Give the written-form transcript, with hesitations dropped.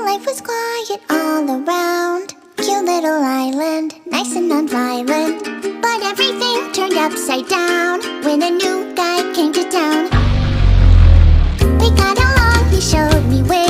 life was quiet all around. Cute little island, nice and non-violent. But everything turned upside down when a new guy came to town. We got along, he showed me where